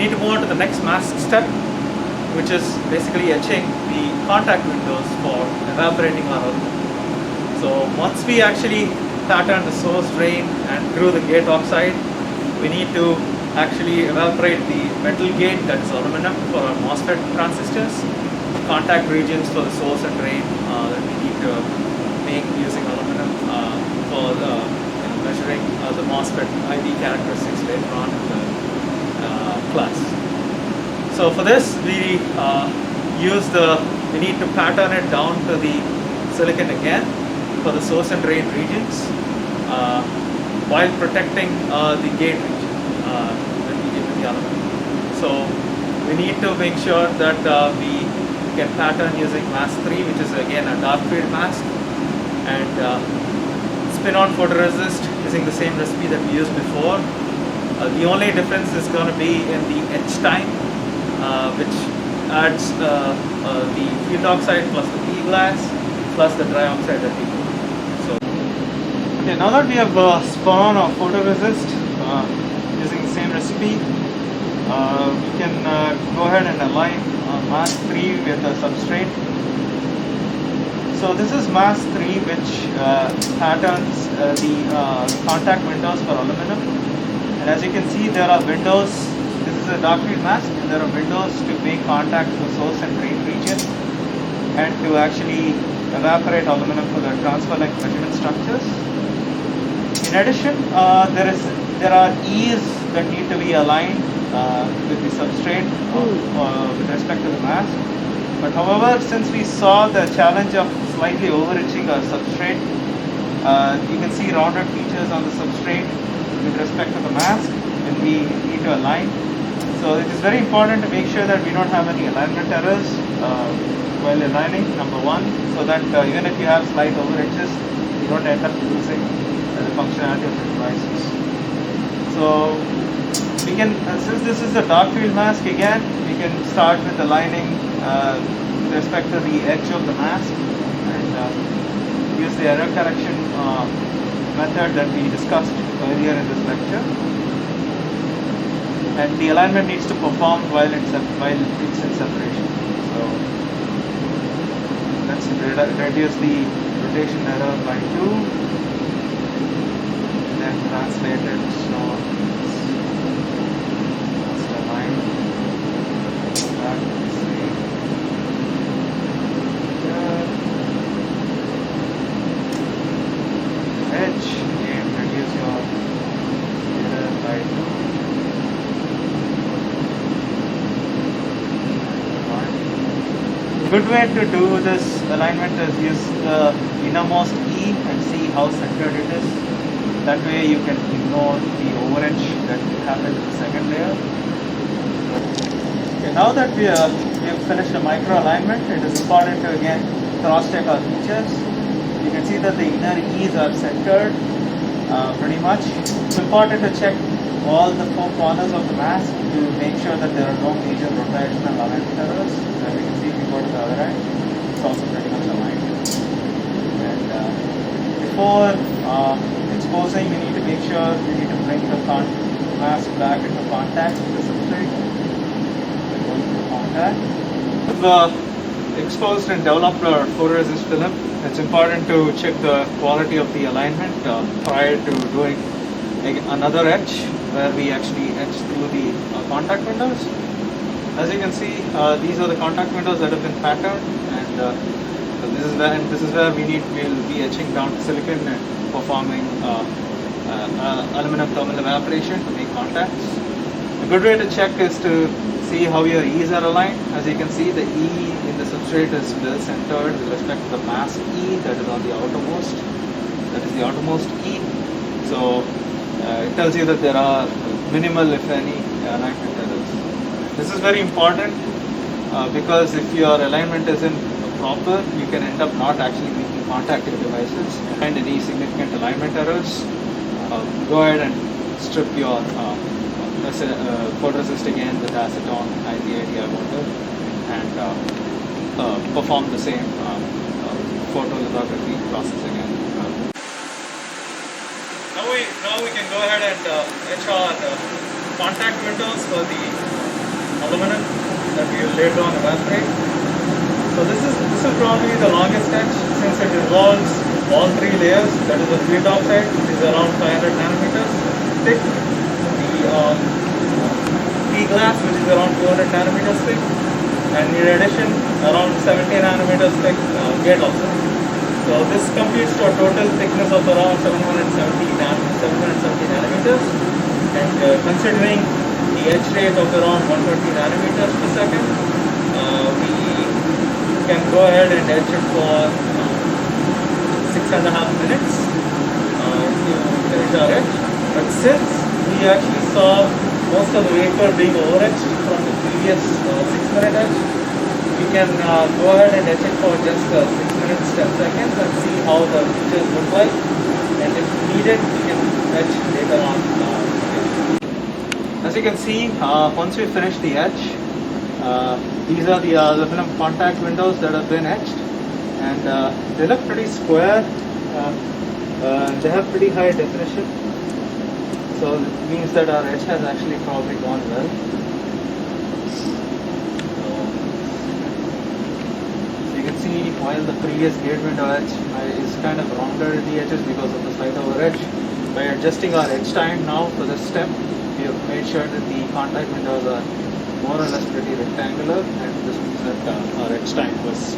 need to move on to the next mask step, which is basically etching the contact windows for evaporating our aluminum. So once we actually pattern the source, drain and through the gate oxide, we need to actually evaporate the metal gate, that is aluminum, for our MOSFET transistors, contact regions for the source and drain that we need to make using aluminum for measuring the MOSFET IV characteristics later on in the class. So for this we need to pattern it down to the silicon again for the source and drain regions while protecting the gate region when we give it the aluminum. So we need to make sure that we can pattern using mask 3, which is again a dark field mask, and spin-on photoresist using the same recipe that we used before. The only difference is going to be in the etch time, which adds the field oxide plus the P glass plus the dry oxide that we do. So, okay, now that we have spun on our photoresist using the same recipe, we can go ahead and align mask 3 with the substrate. So this is mask 3, which patterns the contact windows for aluminum. And as you can see, there are windows. This is a dark field mask, and there are windows to make contact with the source and drain region, and to actually evaporate aluminum for the transfer length measurement structures. In addition, there are E's that need to be aligned with the substrate with respect to the mask. But however, since we saw the challenge of slightly over-etching our substrate, you can see rounded features on the substrate with respect to the mask, and we need to align. So it is very important to make sure that we don't have any alignment errors while aligning, number one, so that even if you have slight over-etches, you don't end up losing the functionality of the devices. So we can, since this is a dark field mask again, we can start with aligning with respect to the edge of the mask, and use the error correction method that we discussed earlier in this lecture. And the alignment needs to perform while it's in separation. So let's reduce the rotation error by 2, and then translate it. So let's align that to say edge, and reduce your error by 2. A good way to do this alignment is use the innermost E and see how centered it is. That way you can ignore the overedge that happened in the second layer. Okay, now that we have finished the micro alignment, it is important to again cross-check our features. You can see that the inner E's are centered pretty much. It's important to check all the 4 corners of the mask to make sure that there are no major rotational alignment errors. So as you can see, if you go to the other end, it's also pretty much aligned. And before exposing, we need to make sure we need to bring the mask back into contact with the substrate. So going to contact. We've exposed and developed our photoresist film. It's important to check the quality of the alignment prior to doing another etch, where we actually etch through the contact windows. As you can see, these are the contact windows that have been patterned, and so this is where we'll be etching down to silicon and performing aluminum thermal evaporation to make contacts. A good way to check is to see how your E's are aligned. As you can see, the E in the substrate is well centered with respect to the mask E that is on the outermost. That is the outermost E. So it tells you that there are minimal, if any, alignment errors. This is very important because if your alignment isn't proper, you can end up not actually making contact with devices. And any significant alignment errors, go ahead and strip your photoresist again with acetone, IPA water, and perform the same photolithography process again. Now we can go ahead and etch our contact windows for the aluminum that we will later on evaporate. So this is probably the longest etch since it involves all three layers. That is the field oxide, which is around 500 nanometers thick. The P-glass, which is around 200 nanometers thick, and in addition around 70 nanometers thick gate oxide. So this computes to a total thickness of around 770 nanometers, and considering the etch rate of around 120 nanometers per second, we can go ahead and etch it for 6.5 minutes to finish our etch. But since we actually saw most of the wafer being over-etched from the previous 6-minute etch, we can go ahead and etch it for just 6 minutes 10 seconds and see how the features look like, and if needed we can etch later on. As you can see, once we finish the etch, these are the aluminum contact windows that have been etched, and they look pretty square. They have pretty high definition, so it means that our etch has actually probably gone well. So you can see while the previous gate window etch is kind of rounder at the edges because of the slight over etch, by adjusting our etch time now for this step, we have made sure that the contact windows are more or less pretty rectangular, and this means that our etch time was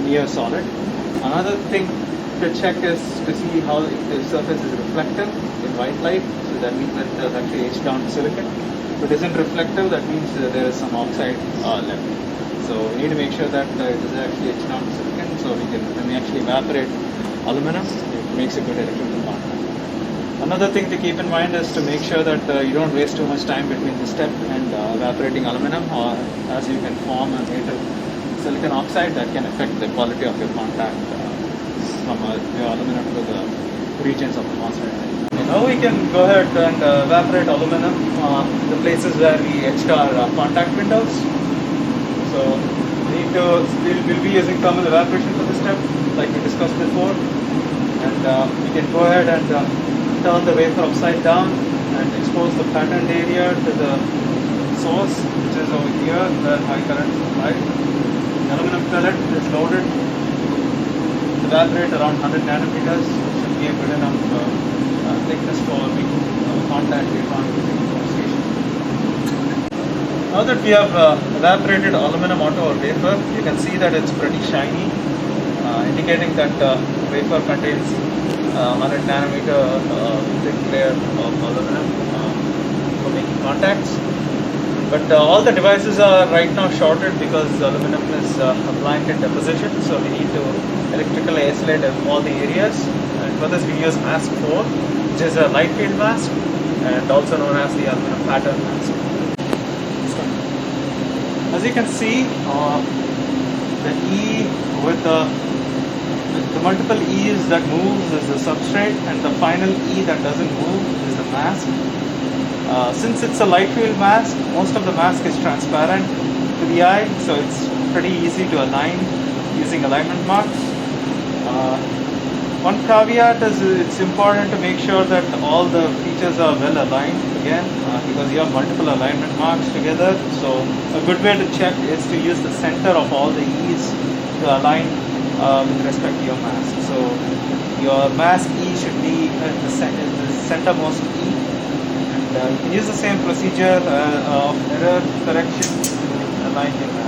near solid. Another thing to check is to see how the surface is reflective in white light. So that means that it has actually etched down to silicon. If it isn't reflective, that means there is some oxide left. So we need to make sure that it is actually etched down to silicon, so when we actually evaporate aluminum, it makes a good electrical contact. Another thing to keep in mind is to make sure that you don't waste too much time between the step and evaporating aluminum, or as you can form a native silicon oxide that can affect the quality of your contact from your aluminum to the regions of the MOSFET. Now we can go ahead and evaporate aluminum the places where we etched our contact windows. So we'll be using thermal evaporation for this step, like we discussed before, and we can go ahead and turn the wafer upside down and expose the patterned area to the source, which is over here where high current is applied. The aluminum pellet is loaded to evaporate around 100 nanometers, which should be a good enough thickness for making contact later on using the station. Now that we have evaporated aluminum onto our wafer, you can see that it's pretty shiny, indicating that the wafer contains 100 nanometer thick layer of aluminum for making contacts. But all the devices are right now shorted because aluminum is a blank in deposition, so we need to electrically isolate all the areas. And for this we use mask 4, which is a light field mask and also known as the aluminum pattern mask. As you can see, the E with the multiple E's that moves is the substrate, and the final E that doesn't move is the mask. Since it's a light field mask, most of the mask is transparent to the eye, so it's pretty easy to align using alignment marks. One caveat is it's important to make sure that all the features are well aligned again, because you have multiple alignment marks together. So a good way to check is to use the center of all the E's to align with respect to your mask. So your mask E should be at the centermost E, and you can use the same procedure of error correction to align your mask.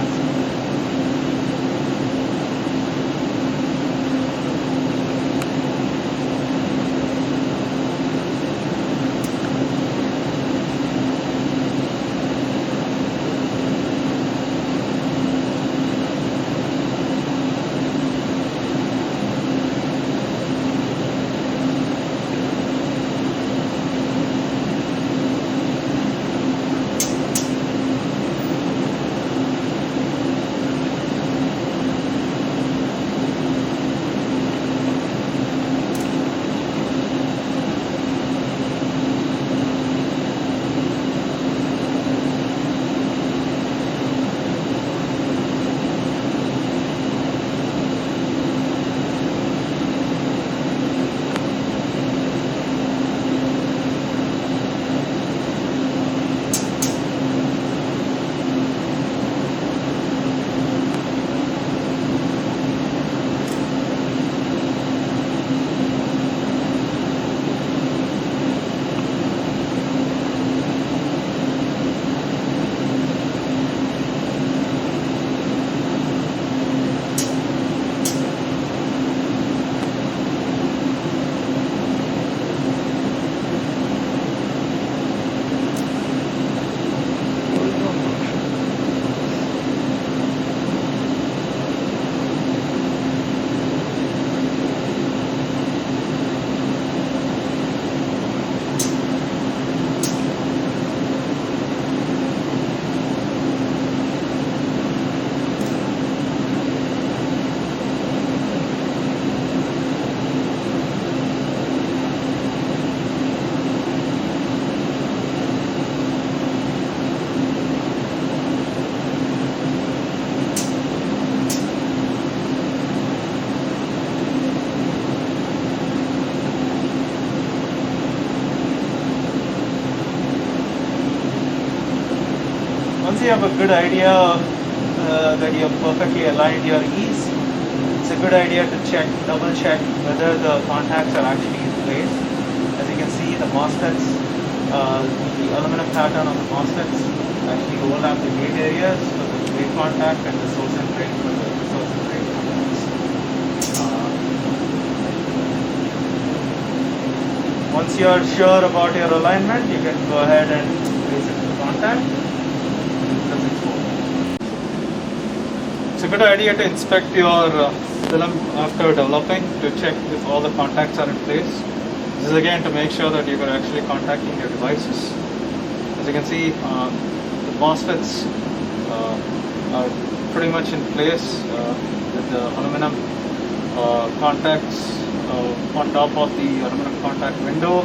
Once you have a good idea that you have perfectly aligned your E's, it's a good idea to double check whether the contacts are actually in place. As you can see, the MOSFETs, the aluminum pattern on the MOSFETs actually overlap the gate areas for the gate contact and the source and drain for the source and drain contacts. Once you are sure about your alignment, you can go ahead and place it to the contact. It's a good idea to inspect your film after developing to check if all the contacts are in place. This is again to make sure that you are actually contacting your devices. As you can see, the MOSFETs are pretty much in place with the aluminum contacts on top of the aluminum contact window,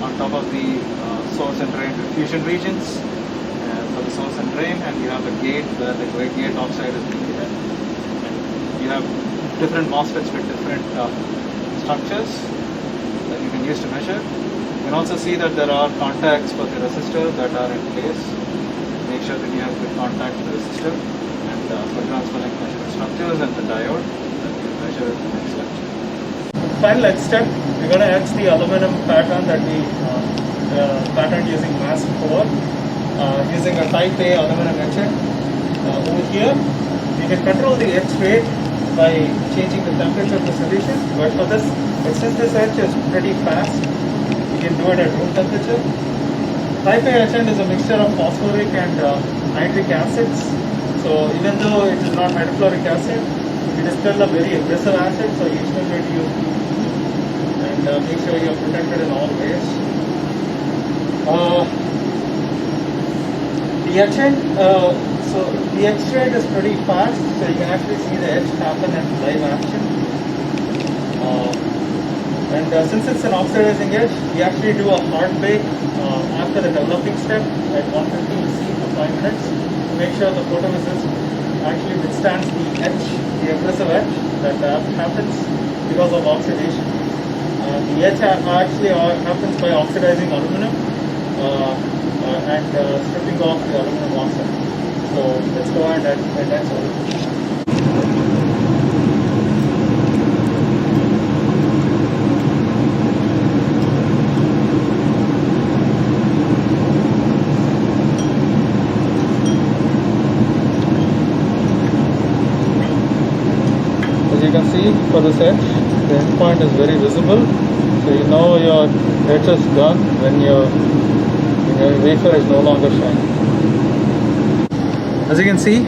on top of the source and drain diffusion regions for the source and drain, and you have the gate where the gate oxide is being there. And you have different MOSFETs with different structures that you can use to measure. You can also see that there are contacts for the resistor that are in place. Make sure that you have good contact with the resistor, and for transfer link measurement structures and the diode that you measure in the next lecture. Final etch step, we're going to etch the aluminum pattern that we patterned using mask 4 using a type A aluminum etcher. Over here, you can control the etch rate by changing the temperature of the solution, but for this, since this etch is pretty fast, you can do it at room temperature. Type A etchant is a mixture of phosphoric and nitric acids. So even though it is not hydrochloric acid, it is still a very aggressive acid, so you still need to use and make sure you are protected in all ways. The etchant, so the etch rate is pretty fast, so you can actually see the etch happen in live action. Since it's an oxidizing etch, we actually do a hard bake after the developing step at 150 C for 5 minutes to make sure the photoresist actually withstands the etch, the aggressive etch that happens because of oxidation. The etch actually happens by oxidizing aluminum and stripping off the aluminum oxide. So let's go ahead and etch aluminum. As you can see, for this etch, the end point is very visible, so you know your etch is done when your wafer is no longer shiny. As you can see,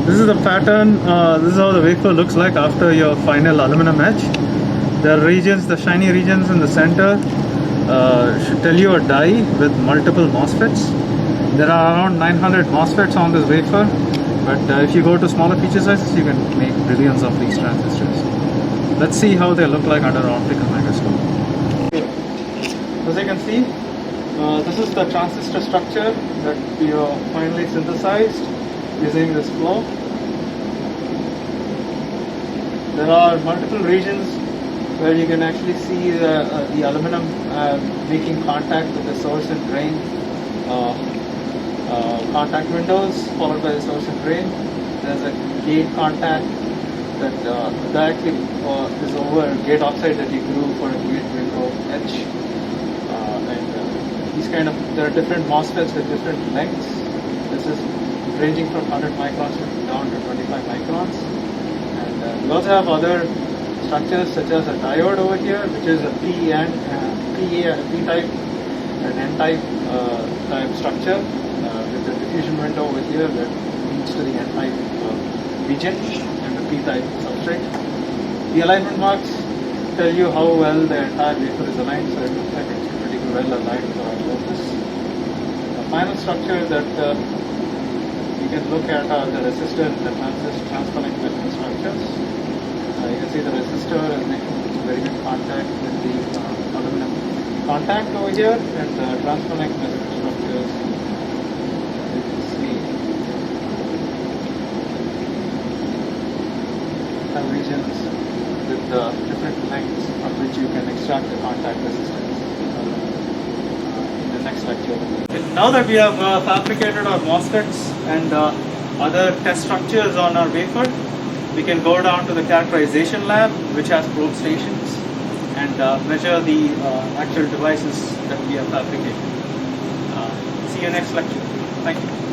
this is the pattern, this is how the wafer looks like after your final aluminum etch. The regions, the shiny regions in the center should tell you a die with multiple MOSFETs. There are around 900 MOSFETs on this wafer, but if you go to smaller feature sizes, you can make billions of these transistors. Let's see how they look like under an optical microscope. As you can see, this is the transistor structure that we finally synthesized using this flow. There are multiple regions where you can actually see the aluminum making contact with the source and drain contact windows, followed by the source and drain. There's a gate contact that directly is over gate oxide that you grew for a gate window etch. There are different MOSFETs with different lengths. This is ranging from 100 microns down to 25 microns. And we also have other structures such as a diode over here, which is a P-type and N-type type structure with the diffusion window over here that leads to the N-type region and the P-type substrate. The alignment marks tell you how well the entire wafer is aligned, so it looks like it's pretty well aligned for our purpose. The final structure that you can look at are the resistor and the transfer link measurement structures. You can see the resistor is making very good contact with the aluminum contact over here, and the transfer link measurement structures, you can see, have regions with different lengths from which you can extract the contact resistance in this next lecture. Now that we have fabricated our MOSFETs and other test structures on our wafer, we can go down to the characterization lab, which has probe stations, and measure the actual devices that we have fabricated. See you next lecture. Thank you.